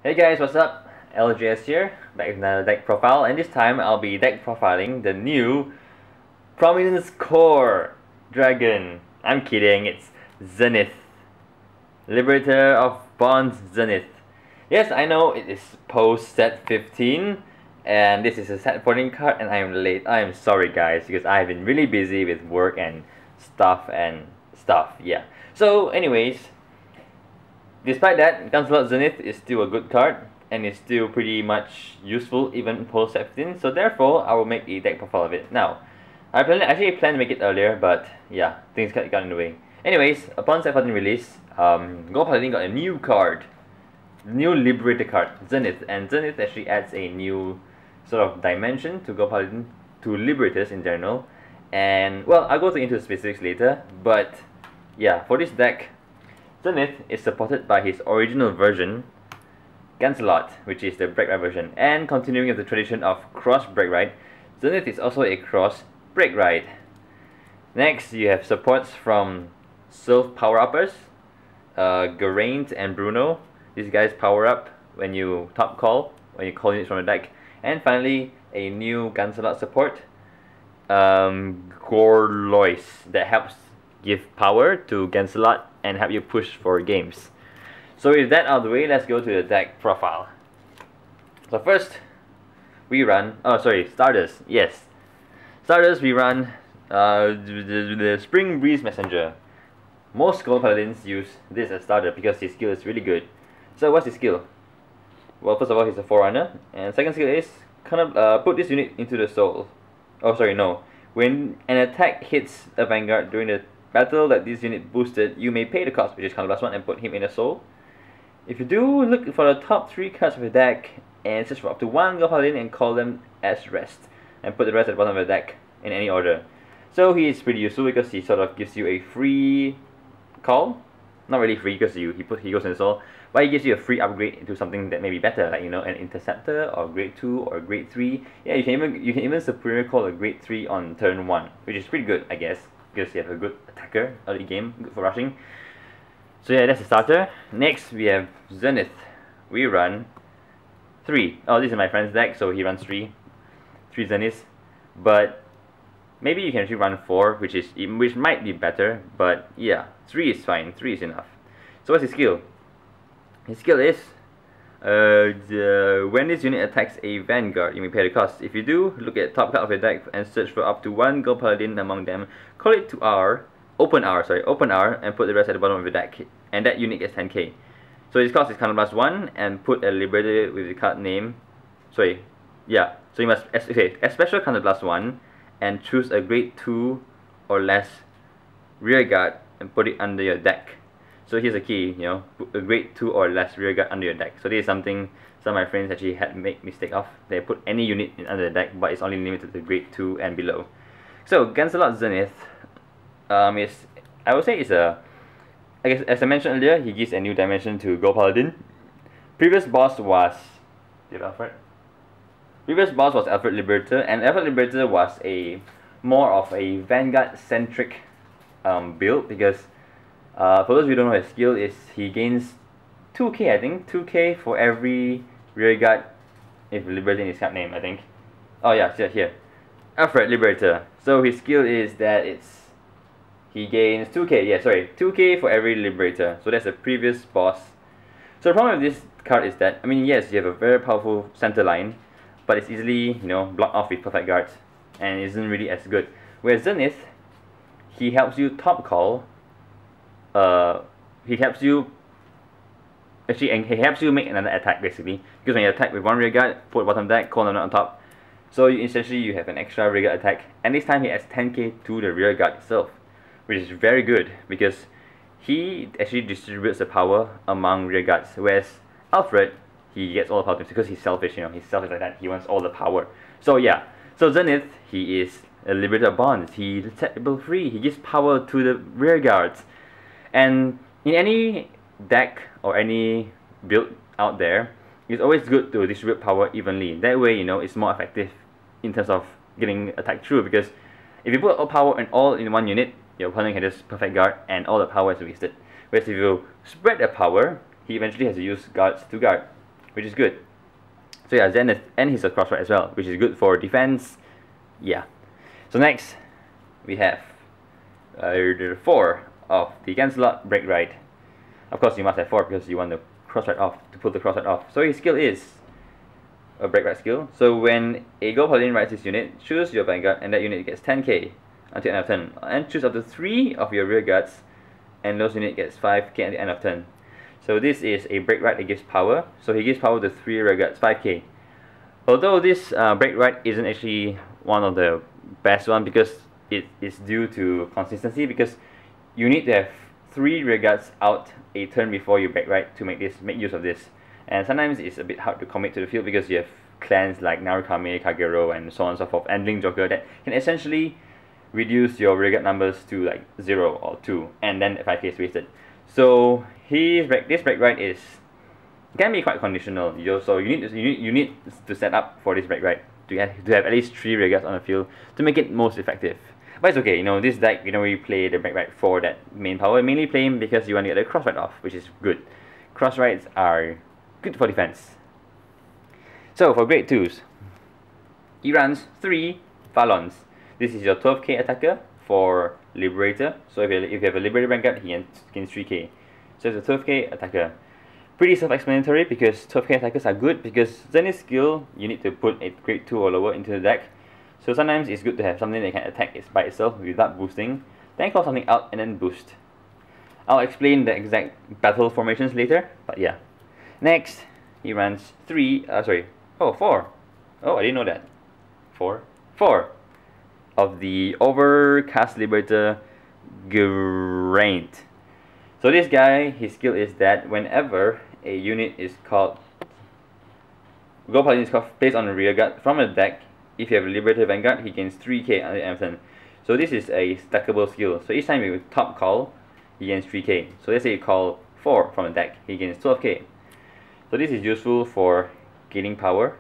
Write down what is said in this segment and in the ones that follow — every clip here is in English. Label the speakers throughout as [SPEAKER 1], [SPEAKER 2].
[SPEAKER 1] Hey guys, what's up? LJS here, back with another deck profile, and this time I'll be deck profiling the new Prominence Core Dragon. I'm kidding, it's Zenith. Liberator of Bonds Zenith. Yes, I know it is post set 15, and this is a set 14 card, and I am late. I am sorry guys, because I've been really busy with work and stuff, yeah. So anyways, despite that, Gancelot Zenith is still a good card, and is still pretty much useful even post 15, so therefore I will make a deck profile of it. Now, I actually planned to make it earlier, but yeah, things got in the way. Anyways, upon set 14 release, Gold Paladin got a new card, new Liberator card, Zenith, and Zenith actually adds a new sort of dimension to Gold Paladin, to Liberators in general, and well, I'll go into specifics later, but yeah, for this deck, Zenith is supported by his original version, Gancelot, which is the Break Right version, and continuing with the tradition of Cross Break Right, Zenith is also a Cross Break Right. Next, you have supports from Sylph Power-Uppers, Geraint and Bruno. These guys power up when you top call, when you call units from the deck. And finally, a new Gancelot support, Gorlois, that helps give power to Gancelot and help you push for games. So with that out of the way, let's go to the deck profile. So first, we run, starters, yes. Starters, we run the Spring Breeze Messenger. Most Gold Paladins use this as starter because his skill is really good. So what's his skill? Well, first of all, he's a Forerunner, and second skill is put this unit into the soul. Oh, sorry, no. When an attack hits a Vanguard during the battle that this unit boosted, you may pay the cost, which is counter +1, and put him in a soul. If you do, look for the top 3 cards of your deck and search for up to 1 Gold Paladin and call them as rest, and put the rest at the bottom of the deck in any order. So he is pretty useful because he sort of gives you a free call. Not really free because he goes in the soul, but he gives you a free upgrade into something that may be better, like, you know, an Interceptor or grade 2 or grade 3. Yeah, you can even superior call a grade 3 on turn 1, which is pretty good, I guess, because you have a good attacker early game, good for rushing. So yeah, that's the starter. Next, we have Zenith. We run 3. Oh, this is my friend's deck, so he runs 3 Zeniths. But maybe you can actually run 4, which might be better. But yeah, 3 is fine. 3 is enough. So what's his skill? His skill is when this unit attacks a Vanguard, you may pay the cost. If you do, look at the top card of your deck and search for up to 1 Gold Paladin among them. Call it to R, open R, and put the rest at the bottom of your deck. And that unit gets 10k. So his cost is counter +1, and put a Liberator with the card name. So you must a special counter +1, and choose a grade 2 or less rearguard and put it under your deck. So here's a key, you know, put a grade 2 or less rearguard under your deck. So this is something some of my friends actually had made mistake of. They put any unit under the deck, but it's only limited to grade 2 and below. So Gancelot Zenith I would say I guess, as I mentioned earlier, he gives a new dimension to Gold Paladin. Previous boss was Alfred Liberator, and Alfred Liberator was more of a Vanguard centric build, because for those who don't know, his skill is he gains 2k, I think, 2k for every rearguard if Liberator in his card name, I think. Oh yeah, here, Alfred Liberator. So his skill is that he gains 2k for every Liberator. So that's the previous boss. So the problem with this card is that, I mean, yes, you have a very powerful center line, but it's easily, you know, blocked off with perfect guards, and isn't really as good. Whereas Zenith, he helps you top call. He helps you make another attack, basically, because when you attack with 1 rearguard, put the bottom deck, call another on top. So essentially you have an extra rearguard attack, and this time he adds 10k to the rearguard itself, which is very good because he actually distributes the power among rearguards. Whereas Alfred, he gets all the power because he's selfish, you know, he's selfish like that, he wants all the power. So yeah, so Zenith, he is a Liberator of Bonds, he set people free, he gives power to the rearguards. And in any deck or any build out there, it's always good to distribute power evenly. That way, you know, it's more effective in terms of getting attacked through, because if you put all power all in one unit, your opponent can just perfect guard and all the power is wasted. Whereas if you spread the power, he eventually has to use guards to guard. which is good. So yeah, Zenith, and he's a Crossfight as well, which is good for defense. Yeah. So next, we have 4 of the Gancelot Break Ride. Of course, you must have 4 because you want the Crossfight off, to pull the Crossfight off. So his skill is a Break Ride skill. So when a Gold Paladin rides this unit, choose your Vanguard, and that unit gets 10k until end of turn. And choose up to 3 of your rear guards, and those unit gets 5k at the end of turn. So this is a Break Ride that gives power. So he gives power to 3 rear guards, 5k. Although this Break Ride isn't actually one of the best one because it is due to consistency, because you need to have 3 rear guards out a turn before you Break Ride to make use of this. And sometimes it's a bit hard to commit to the field because you have clans like Narukame, Kagero, and so on and so forth, and Link Joker that can essentially reduce your rear guard numbers to like 0 or 2, and then 5k is wasted. So this Break Ride can be quite conditional. So you need to set up for this Break Ride to have at least 3 rear guards on the field to make it most effective. But it's okay, this deck you don't really play the Break Ride for that main power. You mainly play him because you want to get the Crossfight off, which is good. Crossfights are good for defense. So for grade 2s, he runs 3 Falons. This is your 12k attacker for Liberator. So if you have a Liberator Vanguard, he gains 3k. So it's a 12k attacker. Pretty self-explanatory because 12k attackers are good because Zenith skill, you need to put a grade 2 or lower into the deck. So sometimes it's good to have something that can attack by itself without boosting, then call something out and then boost. I'll explain the exact battle formations later, but yeah. Next, he runs 4. Oh, I didn't know that. 4 of the Overcast Liberator Geraint. So this guy, his skill is that whenever a unit is called Gold Paladin is placed on the rear guard from a deck, if you have a Liberator Vanguard, he gains 3k at the end of turn. So this is a stackable skill. So each time you top call, he gains 3k. So let's say you call 4 from the deck, he gains 12k. So this is useful for gaining power.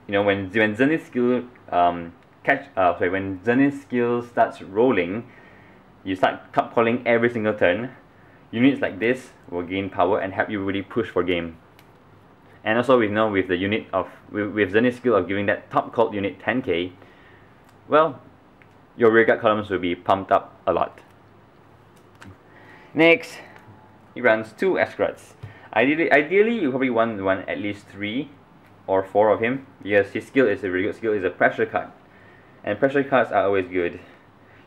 [SPEAKER 1] When Zenith skill when Zenith skill starts rolling, you start top calling every single turn. Units like this will gain power and help you really push for game. And also with the unit with Zenith skill of giving that top called unit 10k, well, your rear guard columns will be pumped up a lot. Next, he runs 2 escorts. Ideally you probably want at least 3 or 4 of him because his skill is a really good skill. Is a pressure card, and pressure cards are always good.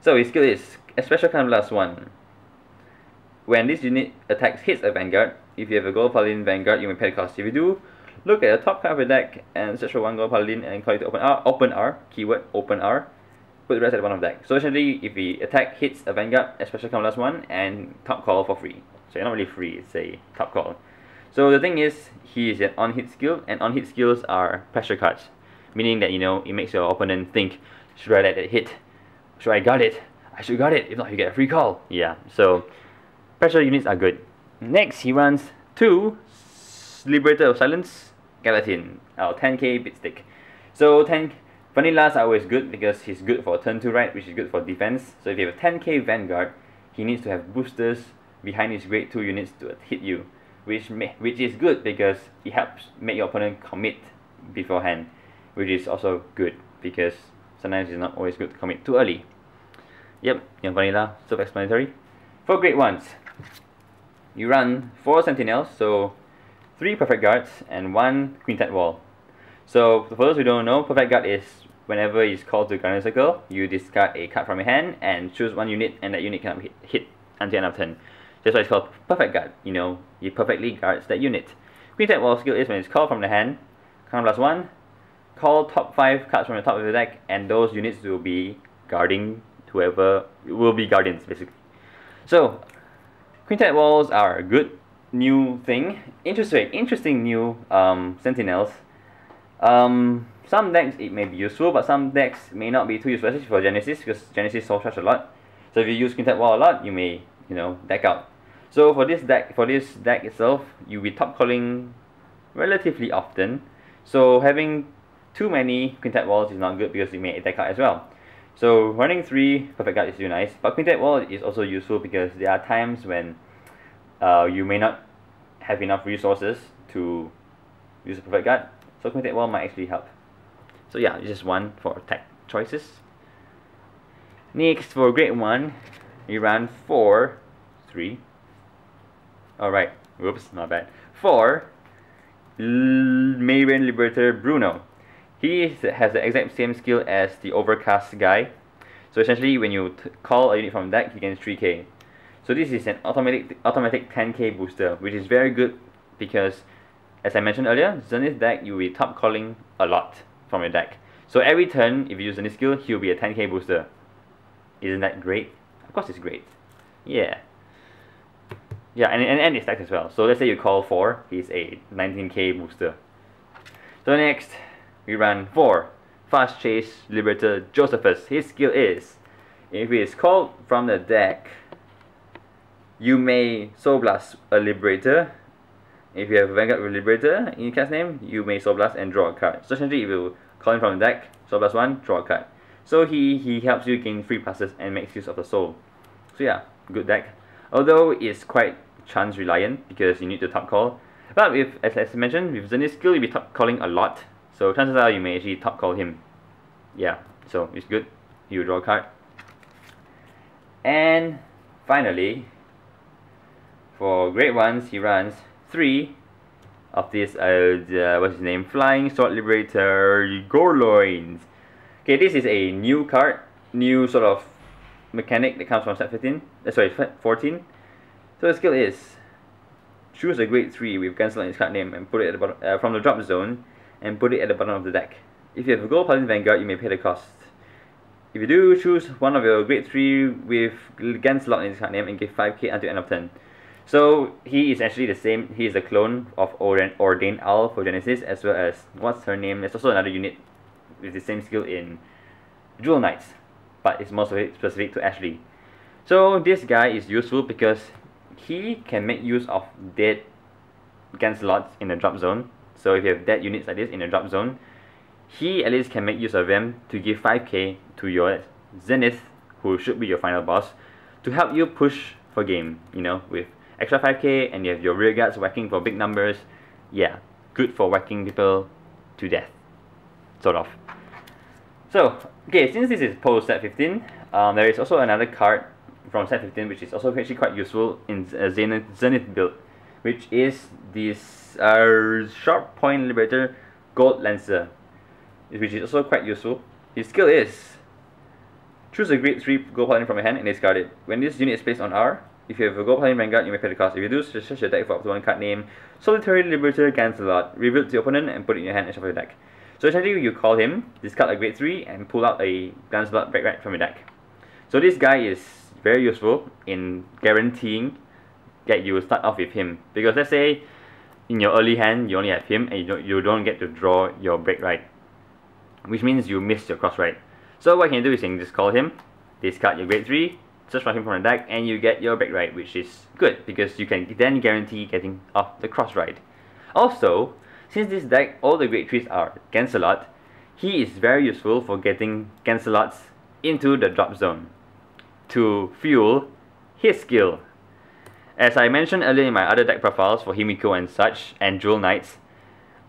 [SPEAKER 1] So his skill is a special card +1. When this unit hits a Vanguard, if you have a Gold Paladin Vanguard, you may pay the cost. If you do, look at the top card of the deck and search for 1 Gold Paladin and call it open R, keyword open R, put the rest at the bottom of the deck. So essentially, if the attack hits a Vanguard, a special card +1, and top call for free. So not really free, it's a top call. So the thing is, he is an on-hit skill, and on-hit skills are pressure cards, meaning that it makes your opponent think, should I let that hit? Should I guard it? I should guard it, if not you get a free call. Yeah, so pressure units are good. Next, he runs 2 Liberator of Silence Gallatin, our 10k bit stick. So vanillas are always good because he's good for turn 2 ride, which is good for defense. So if you have a 10k Vanguard, he needs to have boosters behind his grade 2 units to hit you, which is good because it helps make your opponent commit beforehand, which is also good because sometimes it's not always good to commit too early. Yep, vanilla, self-explanatory. For grade 1s, you run 4 Sentinels, so 3 Perfect Guards and 1 Quintet Wall. So for those who don't know, Perfect Guard is whenever it's called to Guardian Circle, you discard a card from your hand and choose 1 unit, and that unit cannot hit until end of turn. That's why it's called Perfect Guard. He perfectly guards that unit. Quintet Wall skill is when it's called from the hand, count +1, call top 5 cards from the top of the deck, and those units will be guarding whoever will be guardians basically. So Quintet Walls are a good new thing. Interesting new Sentinels. Some decks it may be useful, but some decks may not be too useful, especially for Genesis, because Genesis soul charge a lot. So if you use Quintet Wall a lot, you may deck out. So for this deck itself, you'll be top calling relatively often. So having too many Quintet Walls is not good because you may deck out as well. So running 3 Perfect Guard is really nice, but Quintet Wall is also useful because there are times when you may not have enough resources to use a perfect guard. So committed wall might actually help. So yeah, it's just one for attack choices. Next, for grade 1, we run 4, 3. Alright, whoops, not bad. 4, Maven Liberator Bruno. He has the exact same skill as the Overcast guy. So essentially, when you call a unit from deck, he gains 3k. So this is an automatic 10k booster, which is very good because, as I mentioned earlier, Zenith deck, you'll be top calling a lot from your deck. So every turn, if you use Zenith skill, he'll be a 10k booster. Isn't that great? Of course it's great. Yeah. Yeah, and it's stacked as well. So let's say you call 4, he's a 19k booster. So next, we run 4, Fast Chase Liberator Josephus. His skill is, if he is called from the deck, you may Soul Blast a Liberator. If you have Vanguard with Liberator in your card's name, you may Soul Blast and draw a card. So essentially, if you call him from the deck, Soul Blast 1, draw a card. So he helps you gain free passes and makes use of the soul. So yeah, good deck. Although it's quite chance reliant because you need to top call. But with, as I mentioned, with Zenith skill, you'll be top calling a lot. So chances are you may actually top call him. Yeah, so it's good. You draw a card. And finally, for grade 1s, he runs 3 of this, what's his name? Flying Sword Liberator Gorloins. Okay, this is a new card, new sort of mechanic that comes from set 14. So the skill is, choose a grade 3 with Gancelot in his card name and put it at the bottom, from the drop zone, and put it at the bottom of the deck. If you have a Gold Paladin Vanguard, you may pay the cost. If you do, choose one of your grade 3 with Gancelot in his card name and give 5k until end of turn. So he is actually the same, he is a clone of Ordained Owl for Genesis, as well as, what's her name? There's also another unit with the same skill in Jewel Knights, but it's more specific to Ashley. So this guy is useful because he can make use of dead Gancelots in the drop zone. So if you have dead units like this in the drop zone, he at least can make use of them to give 5k to your Zenith, who should be your final boss, to help you push for game, you know, with extra 5k, and you have your rear guards whacking for big numbers. Yeah, good for whacking people to death, sort of. So, okay, since this is post set 15, there is also another card from set 15 which is also actually quite useful in Zenith build, which is this Sharp Point Liberator Gold Lancer, which is also quite useful. His skill is, choose a grade 3 Gold Paladin from your hand and discard it. When this unit is placed on R, if you have a Gold Paladin Vanguard, you may pay the cost. If you do, search your deck for up to one card named Solitary Liberator Gancelot, reveal it to your opponent and put it in your hand and shuffle your deck. So essentially, you call him, discard a grade 3, and pull out a Gancelot Breakwright from your deck. So this guy is very useful in guaranteeing that you will start off with him. Because let's say, in your early hand, you only have him, and you don't get to draw your Breakwright, which means you miss your cross-right. So what you can do is you can just call him, discard your grade 3, search for him from the deck, and you get your Breakwright, which is good, because you can then guarantee getting off the cross-right. Also, since this deck, all the grade 3s are Gancelot, he is very useful for getting Gancelots into the drop zone to fuel his skill. As I mentioned earlier in my other deck profiles for Himiko and such, and Jewel Knights,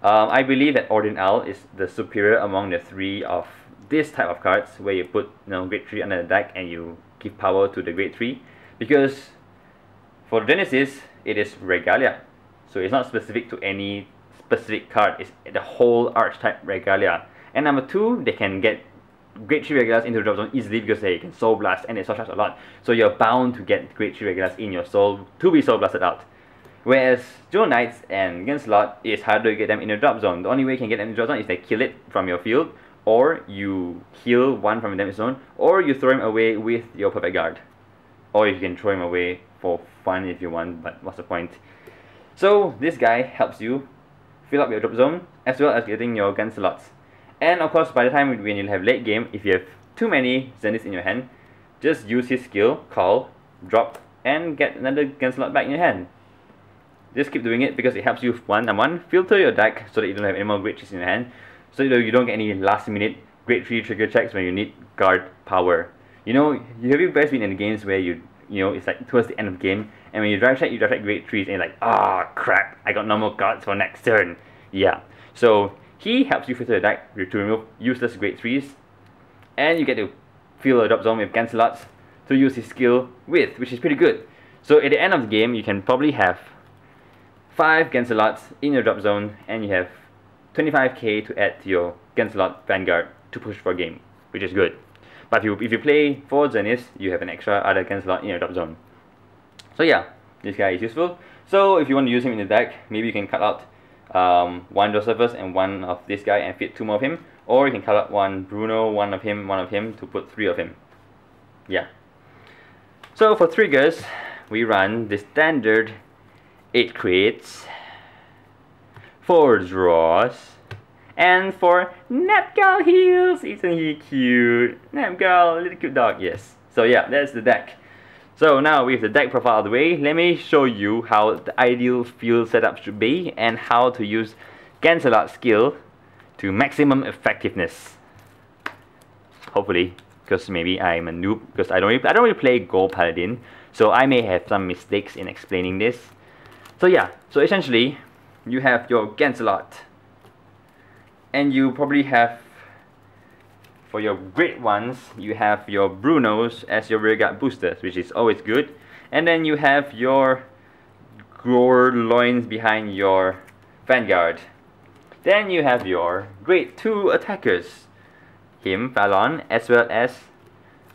[SPEAKER 1] I believe that Ordained Owl is the superior among the 3 of this type of cards, where you put grade 3 under the deck and you give power to the grade 3, because for Genesis, it is Regalia. So it's not specific to any specific card, it's the whole archetype Regalia. And number 2, they can get grade 3 Regalias into the drop zone easily because they can Soul Blast and they Soul Charge a lot. So you're bound to get grade 3 Regalias in your soul to be Soul Blasted out. Whereas Jewel Knights and Gancelot, is harder to get them in the drop zone. The only way you can get them in the drop zone is they kill it from your field, or you heal one from the damage zone, or you throw him away with your Perfect Guard. Or you can throw him away for fun if you want, but what's the point? So this guy helps you fill up your drop zone, as well as getting your Gancelots. And of course, by the time when you have late game, if you have too many Zeniths in your hand, just use his skill, call, drop, and get another Gancelot back in your hand. Just keep doing it because it helps you, one, filter your deck so that you don't have any more grade 3s in your hand, so you don't get any last minute grade 3 trigger checks when you need guard power. You know, have you guys been in the games where you know, it's like towards the end of the game, and when you drive check grade 3s and you're like, ah, crap, I got normal cards for next turn. Yeah, so he helps you filter the deck to remove useless grade 3s, and you get to fill a drop zone with Gancelots to use his skill with, which is pretty good. So at the end of the game, you can probably have 5 Gancelots in your drop zone, and you have 25k to add to your Gancelot Vanguard to push for a game, which is good. But if you play 4 Zenith, you have an extra other Gancelot in your drop zone. So yeah, this guy is useful. So if you want to use him in the deck, maybe you can cut out one Josephus and one of this guy and fit 2 more of him, or you can cut out one Bruno, one of him to put 3 of him. Yeah. So for triggers, we run the standard 8 crits, 4 draws, and 4 Napgal heals. Isn't he cute? Napgal, little cute dog, yes. So yeah, that's the deck. So now with the deck profile out of the way, let me show you how the ideal field setup should be and how to use Gancelot's skill to maximum effectiveness. Hopefully, because maybe I'm a noob, because I don't really play Gold Paladin, so I may have some mistakes in explaining this. So yeah, so essentially, you have your Gancelot, and you probably have, for your great ones, you have your Brunos as your rearguard boosters, which is always good. And then you have your Gorloins behind your Vanguard. Then you have your grade 2 attackers, him, Fallon, as well as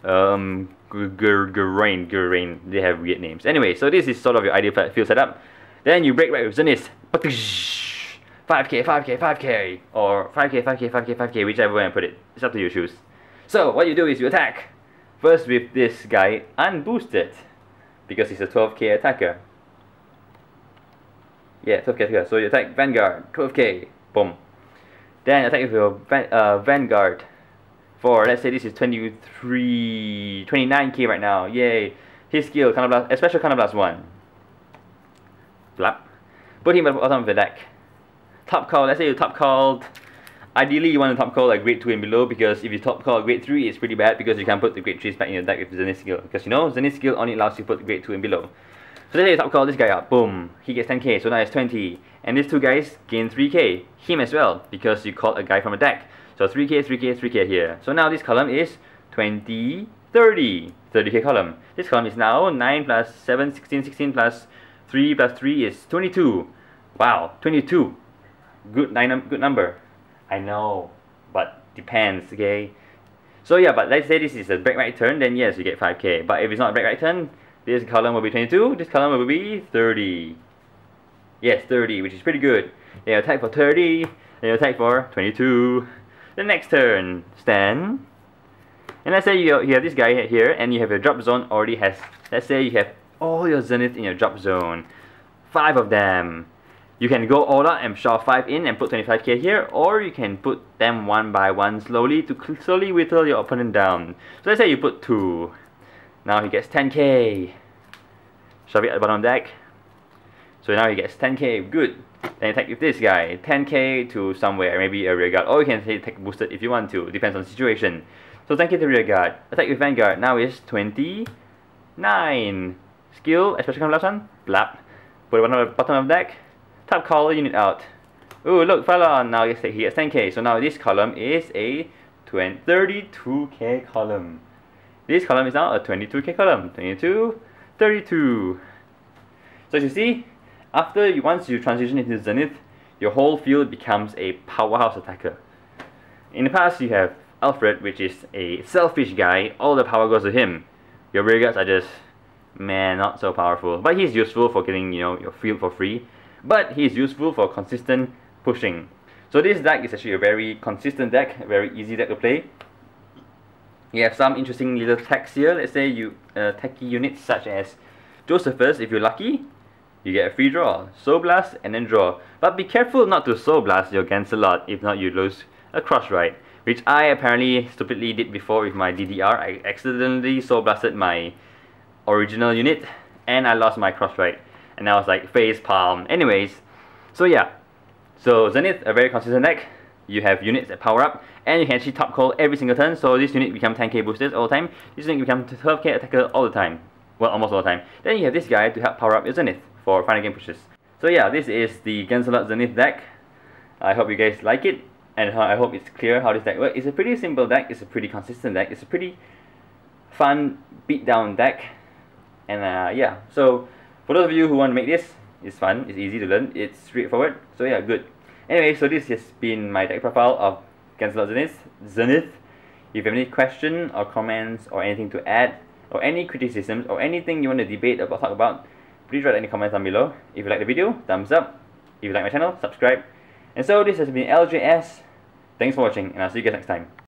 [SPEAKER 1] Gurain. They have weird names. Anyway, so this is sort of your ideal field setup. Then you break right with Zenith. 5k, 5k, 5k, or 5k, 5k, 5k, 5k, whichever way I put it. It's up to you to choose. So what you do is you attack first with this guy unboosted, because he's a 12k attacker. Yeah, 12k attacker. So you attack Vanguard, 12k, boom. Then attack with your Vanguard for, let's say this is 29k right now. Yay! His skill, a special Counterblast 1. Blap. Put him at the bottom of the deck. Top call, let's say you top called, ideally you want to top call like grade 2 and below, because if you top call grade 3 it's pretty bad, because you can't put the grade 3s back in your deck with Zenith skill, because you know Zenith skill only allows you to put grade 2 and below. So let's say you top call this guy up, boom, he gets 10k, so now it's 20, and these 2 guys gain 3k, him as well, because you called a guy from a deck, so 3k, 3k, 3k here. So now this column is 20, 30, 30k column. This column is now 9 plus 7, 16, 16 plus 3 plus 3 is 22. Wow, 22. Good number. I know, but depends, okay? So yeah, but let's say this is a break right turn, then yes, you get 5k. But if it's not a break right turn, this column will be 22, this column will be 30. Yes, 30, which is pretty good. Then you attack for 30, then you attack for 22. The next turn, stand. And let's say you have this guy here, and you have your drop zone already has, let's say you have all your Zenith in your drop zone. 5 of them. You can go all out and shove 5 in and put 25k here, or you can put them one by one slowly to slowly whittle your opponent down. So let's say you put 2. Now he gets 10k. Shove it at the bottom of the deck. So now he gets 10k, good. Then attack with this guy, 10k to somewhere, maybe a rearguard, or you can say attack boosted if you want to, depends on the situation. So 10k to rearguard, attack with Vanguard, now is 29. Skill, especially last one, blap. Put it at the bottom of the deck. Top call unit out. Ooh, look, Fallon, now he gets 10k. So now this column is a 32k column. This column is now a 22k column. 22, 32. So as you see, once you transition into Zenith, your whole field becomes a powerhouse attacker. In the past, you have Alfred, which is a selfish guy. All the power goes to him. Your rearguards are just, man, not so powerful. But he's useful for getting, you know, your field for free. But he's useful for consistent pushing. So this deck is actually a very consistent deck, a very easy deck to play. You have some interesting little techs here. Let's say you techie units such as Josephus, if you're lucky, you get a free draw. Soul Blast and then draw. But be careful not to Soul Blast your Gancelot, if not you lose a cross ride. Which I apparently stupidly did before with my DDR. I accidentally Soul Blasted my original unit and I lost my cross ride. And I was like face palm. Anyways, so yeah. So Zenith, a very consistent deck. You have units that power up, and you can actually top call every single turn. So this unit becomes 10k boosters all the time. This unit becomes 12k attacker all the time. Well, almost all the time. Then you have this guy to help power up your Zenith for final game pushes. So yeah, this is the Gancelot Zenith deck. I hope you guys like it, and I hope it's clear how this deck works. It's a pretty simple deck, it's a pretty consistent deck, it's a pretty fun beatdown deck, and yeah, so for those of you who want to make this, it's fun, it's easy to learn, it's straightforward, so yeah, good. Anyway, so this has been my deck profile of Gancelot Zenith. If you have any question or comments or anything to add, or any criticisms or anything you want to debate or talk about, please write any comments down below. If you like the video, thumbs up. If you like my channel, subscribe. And so this has been LJS. Thanks for watching, and I'll see you guys next time.